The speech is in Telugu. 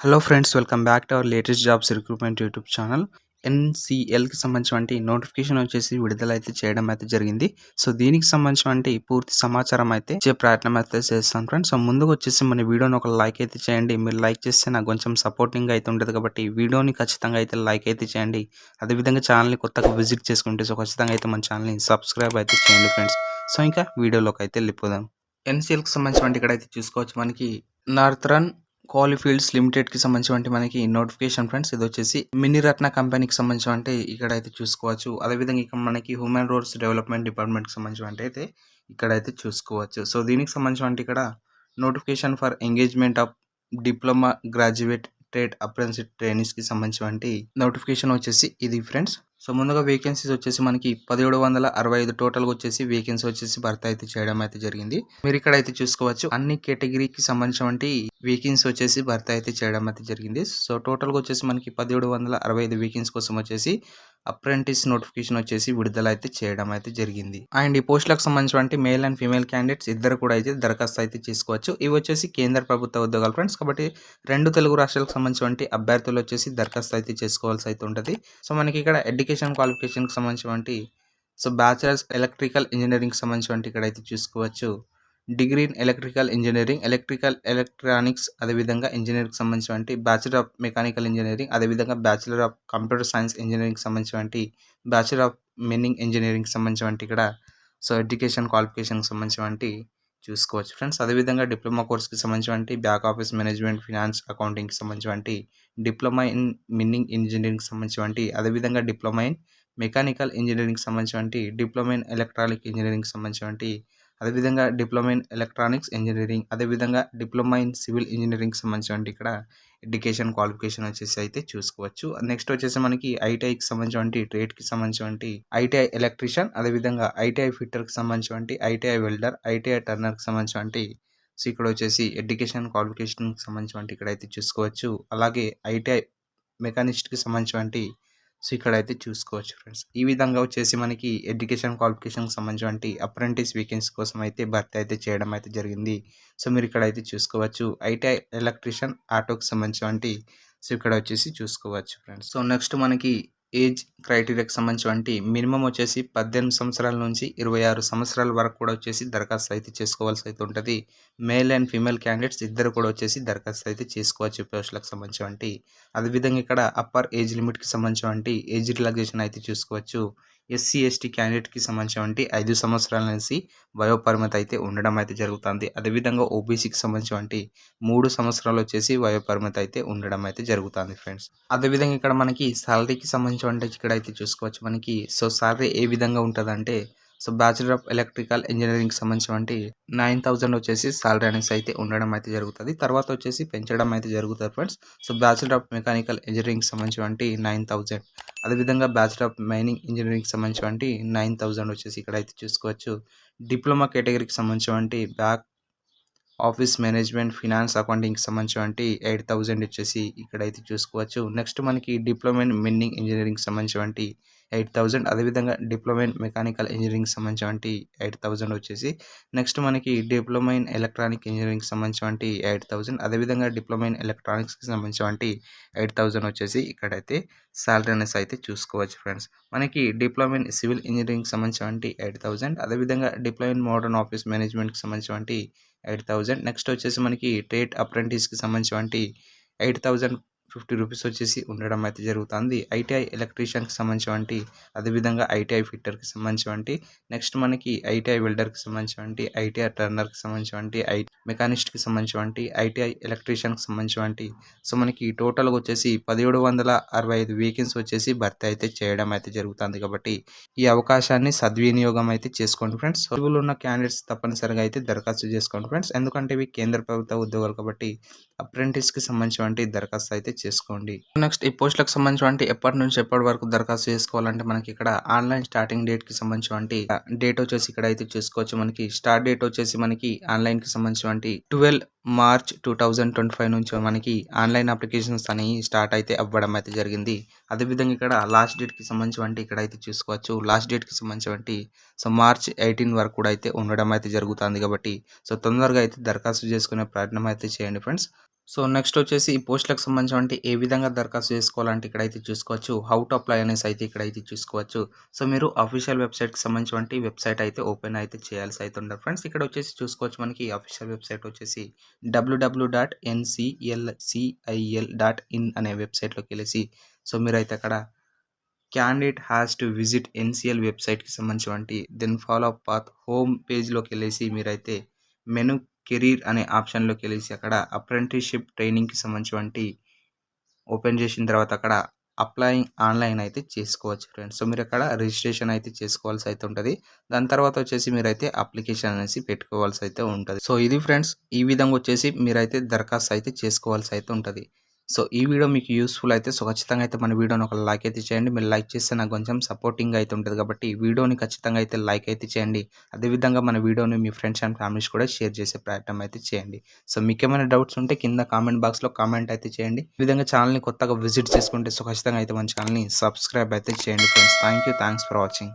Hello friends, welcome back to our latest jobs recruitment YouTube channel. ఎన్సిఎల్కి సంబంధించి నోటిఫికేషన్ వచ్చేసి విడుదల అయితే చేయడం అయితే జరిగింది. సో దీనికి సంబంధించి పూర్తి సమాచారం అయితే ఇచ్చే ప్రయత్నం అయితే చేస్తాను ఫ్రెండ్స్. సో ముందుగా వచ్చేసి మన వీడియోని ఒక లైక్ అయితే చేయండి. మీరు లైక్ చేస్తే నాకు కొంచెం సపోర్టింగ్ అయితే ఉంటుంది కాబట్టి వీడియోని ఖచ్చితంగా అయితే లైక్ అయితే చేయండి. అదేవిధంగా ఛానల్ని కొత్తగా విజిట్ చేసుకుంటే సో ఖచ్చితంగా అయితే మన ఛానల్ని సబ్స్క్రైబ్ అయితే చేయండి ఫ్రెండ్స్. సో ఇంకా వీడియోలోకి అయితే వెళ్ళిపోదాం. ఎన్సిఎల్కి సంబంధించి ఇక్కడ అయితే చూసుకోవచ్చు మనకి నార్థరన్ కోలీఫీల్డ్స్ లిమిటెడ్కి సంబంధించి మనకి నోటిఫికేషన్ ఫ్రెండ్స్. ఇది వచ్చేసి మినీ రత్న కంపెనీకి సంబంధించి ఇక్కడ అయితే చూసుకోవచ్చు. అదేవిధంగా ఇక్కడ మనకి హ్యూమన్ రిసోర్స్ డెవలప్మెంట్ డిపార్ట్మెంట్కి సంబంధించి అయితే ఇక్కడ అయితే చూసుకోవచ్చు. సో దీనికి సంబంధించి ఇక్కడ notification for engagement of diploma graduate trade apprentice ట్రైనీస్కి సంబంధించి నోటిఫికేషన్ వచ్చేసి ఇది ఫ్రెండ్స్. సో ముందుగా వేకెన్సీస్ వచ్చేసి మనకి 1765 టోటల్గా వచ్చేసి వేకెన్సీ వచ్చేసి భర్తీ అయితే చేయడం అయితే జరిగింది. మీరు ఇక్కడ అయితే చూసుకోవచ్చు అన్ని కేటగిరీకి సంబంధించి వేకెన్సీ వచ్చేసి భర్తీ అయితే చేయడం అయితే జరిగింది. సో టోటల్గా వచ్చేసి మనకి 1765 వేకెన్సీ కోసం వచ్చేసి అప్రెంటిస్ నోటిఫికేషన్ వచ్చేసి విడుదల అయితే చేయడం అయితే జరిగింది. అండ్ ఈ పోస్టులకు సంబంధించి మేల్ అండ్ ఫీమేల్ క్యాండిడేట్స్ ఇద్దరు కూడా అయితే దరఖాస్తు అయితే చేసుకోవచ్చు. ఇవి వచ్చేసి కేంద్ర ప్రభుత్వ ఉద్యోగాలు ఫ్రెండ్స్. కాబట్టి రెండు తెలుగు రాష్ట్రాలకు సంబంధించి అభ్యర్థులు వచ్చేసి దరఖాస్తు అయితే చేసుకోవాల్సి అయితే ఉంటుంది. సో మనకి ఇక్కడ ఎడ్యుకేషన్ క్వాలిఫికేషన్కి సంబంధించి సో బ్యాచిలర్స్ ఎలక్ట్రికల్ ఇంజనీరింగ్ సంబంధించి ఇక్కడ అయితే చూసుకోవచ్చు. Degree in electrical engineering, electronics, అదేవిధంగా ఇంజనీరింగ్కి సంబంధించి బ్యాచిలర్ ఆఫ్ మెకానికల్ ఇంజనీరింగ్, అదేవిధంగా బ్యాచిలర్ ఆఫ్ కంప్యూటర్ సైన్స్ ఇంజనీరింగ్కి సంబంధించి బ్యాచిలర్ ఆఫ్ మైనింగ్ ఇంజనీరింగ్కి సంబంధించి ఇక్కడ సో ఎడ్యుకేషన్ క్వాలిఫికేషన్కి సంబంధించి చూసుకోవచ్చు ఫ్రెండ్స్. అదేవిధంగా డిప్లొమా కోర్స్కి సంబంధించి బ్యాక్ ఆఫీస్ మేనేజ్మెంట్, ఫినాన్స్, అకౌంటింగ్కి సంబంధించి డిప్లొమా ఇన్ మిన్నింగ్ ఇంజనీరింగ్కి సంబంధించి, అదేవిధంగా డిప్లొమా ఇన్ మెకానికల్ ఇంజనీరింగ్కి సంబంధించి, డిప్లొమా ఇన్ ఎలక్ట్రానిక్ ఇంజనీరింగ్కి సంబంధించి, అదేవిధంగా డిప్లొమా ఇన్ ఎలక్ట్రానిక్స్ ఇంజనీరింగ్, అదేవిధంగా డిప్లొమా ఇన్ సివిల్ ఇంజనీరింగ్కి సంబంధించి ఇక్కడ ఎడ్యుకేషన్ క్వాలిఫికేషన్ వచ్చేసి అయితే చూసుకోవచ్చు. నెక్స్ట్ వచ్చేసి మనకి ఐటీఐకి సంబంధించి ట్రేడ్కి సంబంధించి ఐటీఐ ఎలక్ట్రీషియన్, అదేవిధంగా ఐటీఐ ఫిట్టర్కి సంబంధించి ఐటీఐ వెల్డర్, ఐటీఐ టర్నర్కి సంబంధించి సో ఇక్కడ వచ్చేసి ఎడ్యుకేషన్ క్వాలిఫికేషన్కి సంబంధించి ఇక్కడ అయితే చూసుకోవచ్చు. అలాగే ఐటీఐ మెకానిస్ట్కి సంబంధించి సో ఇక్కడ అయితే చూసుకోవచ్చు ఫ్రెండ్స్. ఈ విధంగా వచ్చేసి మనకి ఎడ్యుకేషన్ క్వాలిఫికేషన్కి సంబంధించి అప్రెంటిస్ వేకెన్సీ కోసం అయితే భర్తీ అయితే చేయడం అయితే జరిగింది. సో మీరు ఇక్కడ అయితే చూసుకోవచ్చు ఐటీఐ ఎలక్ట్రీషియన్ ఆటోకి సంబంధించి సో ఇక్కడ వచ్చేసి చూసుకోవచ్చు ఫ్రెండ్స్. సో నెక్స్ట్ మనకి ఏజ్ క్రైటీరియాకి సంబంధించి మినిమం వచ్చేసి 18 సంవత్సరాల నుంచి 26 సంవత్సరాల వరకు కూడా వచ్చేసి దరఖాస్తు అయితే చేసుకోవాల్సి అయితే ఉంటుంది. మేల్ అండ్ ఫీమేల్ క్యాండిడేట్స్ ఇద్దరు కూడా వచ్చేసి దరఖాస్తు అయితే చేసుకోవచ్చు పోస్టులకు సంబంధించి. అదేవిధంగా ఇక్కడ అప్పర్ ఏజ్ లిమిట్కి సంబంధించి ఏజ్ రిలాక్సేషన్ అయితే చూసుకోవచ్చు. ఎస్సీ ఎస్టీ క్యాండిడేట్కి సంబంధించి 5 సంవత్సరాల నుంచి వయోపరిమితి అయితే ఉండడం అయితే జరుగుతుంది. అదేవిధంగా ఓబీసీకి సంబంధించి 3 సంవత్సరాలు వచ్చేసి వయోపరిమితి అయితే ఉండడం అయితే జరుగుతుంది ఫ్రెండ్స్. అదేవిధంగా ఇక్కడ మనకి సాలరీకి సంబంధించి ఇక్కడ అయితే చూసుకోవచ్చు మనకి. సో సాలరీ ఏ విధంగా ఉంటుందంటే సో బ్యాచిలర్ ఆఫ్ ఎలక్ట్రికల్ ఇంజనీరింగ్కి సంబంధించి 9,000 వచ్చేసి సాలరీ అనేసి అయితే ఉండడం అయితే జరుగుతుంది. తర్వాత వచ్చేసి పెంచడం అయితే జరుగుతుంది friends. So bachelor of mechanical ఇంజనీరింగ్కి సంబంధించి 9,000, అదేవిధంగా బ్యాచిలర్ ఆఫ్ మైనింగ్ ఇంజనీరింగ్కి సంబంధించి 9,000 వచ్చేసి ఇక్కడ అయితే చూసుకోవచ్చు. డిప్లొమా కేటగిరీకి సంబంధించి బ్యాక్ ఆఫీస్ మేనేజ్మెంట్, ఫినాన్స్, అకౌంటింగ్కి సంబంధించి 8,000 వచ్చేసి ఇక్కడైతే చూసుకోవచ్చు. నెక్స్ట్ మనకి డిప్లొమా ఇన్ మిన్నింగ్ ఇంజనీరింగ్కి సంబంధించి 8,000, అదేవిధంగా డిప్లొమా ఇన్ మెకానికల్ ఇంజనీరింగ్కి సంబంధించి 8,000 వచ్చేసి. నెక్స్ట్ మనకి డిప్లొమా ఇన్ ఎలక్ట్రానిక్ ఇంజనీరింగ్కి సంబంధించి 8,000, అదేవిధంగా డిప్లొమా ఇన్ ఎలక్ట్రానిక్స్కి సంబంధించి 8,000 వచ్చేసి ఇక్కడైతే సాలరీ అనేసి అయితే చూసుకోవచ్చు ఫ్రెండ్స్. మనకి డిప్లొమా ఇన్ సివిల్ ఇంజనీరింగ్కి సంబంధించి 8,000, అదేవిధంగా డిప్లొమా ఇన్ మోడర్న్ ఆఫీస్ మేనేజ్మెంట్కి సంబంధించి 8,000. నెక్స్ట్ వచ్చేసి మనకి ట్రేడ్ అప్రెంటిస్కి సంబంధించి 8,050 రూపీస్ వచ్చేసి ఉండడం అయితే జరుగుతుంది. ఐటీఐ ఎలక్ట్రీషియన్కి సంబంధించి, అదేవిధంగా ఐటీఐ ఫిట్టర్కి సంబంధించి, నెక్స్ట్ మనకి ఐటీఐ వెల్డర్కి సంబంధించి, ఐటీఐ టర్నర్కి సంబంధించి, మెకానిస్ట్కి సంబంధించి, ఐటీఐ ఎలక్ట్రీషియన్కి సంబంధించి సో మనకి టోటల్గా వచ్చేసి 1765 వేకెన్సీ వచ్చేసి భర్తీ అయితే చేయడం అయితే జరుగుతుంది. కాబట్టి ఈ అవకాశాన్ని సద్వినియోగం అయితే చేసుకోండి ఫ్రెండ్స్. సర్వీలో ఉన్న క్యాండిడేట్స్ తప్పనిసరిగా అయితే దరఖాస్తు చేసుకోండి ఫ్రెండ్స్. ఎందుకంటే ఇవి కేంద్ర ప్రభుత్వ ఉద్యోగాలు కాబట్టి అప్రెంటిస్కి సంబంధించి దరఖాస్తు అయితే చేసుకోండి. నెక్స్ట్ ఈ పోస్టులకు సంబంధించి ఎప్పటి నుంచి ఎప్పటి వరకు దరఖాస్తు చేసుకోవాలంటే మనకి ఇక్కడ ఆన్లైన్ స్టార్టింగ్ డేట్కి సంబంధించి డేట్ వచ్చేసి ఇక్కడ అయితే చూసుకోవచ్చు. మనకి స్టార్ట్ డేట్ వచ్చేసి మనకి ఆన్లైన్కి సంబంధించి 12 మార్చ్ 2025 నుంచి మనకి ఆన్లైన్ అప్లికేషన్స్ అనేవి స్టార్ట్ అయితే అవ్వడం అయితే జరిగింది. అదేవిధంగా ఇక్కడ లాస్ట్ డేట్కి సంబంధించి ఇక్కడ అయితే చూసుకోవచ్చు. లాస్ట్ డేట్కి సంబంధించి సో మార్చ్ 18 వరకు కూడా అయితే ఉండడం అయితే జరుగుతుంది. కాబట్టి సో తొందరగా అయితే దరఖాస్తు చేసుకునే ప్రయత్నం అయితే చేయండి ఫ్రెండ్స్. సో నెక్స్ట్ వచ్చేసి ఈ పోస్టులకు సంబంధించి ఏ విధంగా దరఖాస్తు చేసుకోవాలంటే ఇక్కడైతే చూసుకోవచ్చు. హౌ టు అప్లై అనేసి అయితే ఇక్కడైతే చూసుకోవచ్చు. సో మీరు అఫీషియల్ వెబ్‌సైట్‌కి సంబంధించినటువంటి వెబ్‌సైట్ అయితే ఓపెన్ అయితే చేయాల్సి అయితే ఉంటది ఫ్రెండ్స్. ఇక్కడ వచ్చేసి చూసుకోవచ్చు మనకి అఫీషియల్ వెబ్‌సైట్ వచ్చేసి www.nclcil.in అనే వెబ్‌సైట్‌లోకెళ్ళేసి సో మీరైతే అక్కడ candidate has to visit NCL వెబ్‌సైట్‌కి సంబంధించినటువంటి then follow up path home పేజ్‌లోకెళ్ళేసి మీరైతే మెను కెరీర్ అనే ఆప్షన్‌లోకెళ్ళేసి అక్కడ అప్రెంటిస్‌షిప్ ట్రైనింగ్‌కి సంబంధించినటువంటి ఓపెన్ చేసిన తర్వాత అక్కడ అప్లయింగ్ ఆన్‌లైన్ అయితే చేసుకోవచ్చు ఫ్రెండ్స్. సో మీరక్కడ రిజిస్ట్రేషన్ అయితే చేసుకోవాల్సి అయితే ఉంటది. దాని తర్వాత వచ్చేసి మీరైతే అప్లికేషన్ అనేసి పెట్టుకోవాల్సి అయితే ఉంటది. సో ఇది ఫ్రెండ్స్ ఈ విధంగా వచ్చేసి మీరైతే దరఖాస్తు అయితే చేసుకోవాల్సి అయితే ఉంటది. సో ఈ వీడియో మీకు యూస్‌ఫుల్ అయితే సో ఖచ్చితంగా అయితే మన వీడియోని ఒక లైక్ అయితే చేయండి. మీరు లైక్ చేస్తే నాకు కొంచెం సపోర్టింగ్‌గా అయితే ఉంటది కాబట్టి వీడియోని ఖచ్చితంగా అయితే లైక్ అయితే చేయండి. అదేవిధంగా మన వీడియోని మీ ఫ్రెండ్స్ అండ్ ఫ్యామిలీస్ కూడా షేర్ చేసే ప్రయత్నం అయితే చేయండి. సో మీకేమైనా డౌట్స్ ఉంటే కింద కామెంట్ బాక్స్‌లో కామెంట్ అయితే చేయండి. ఈ విధంగా ఛానెల్‌ని కొత్తగా విజిట్ చేసుకుంటే సో ఖచ్చితంగా అయితే మన ఛానెల్‌ని సబ్స్క్రైబ్ అయితే చేయండి ఫ్రెండ్స్. Thanks for watching.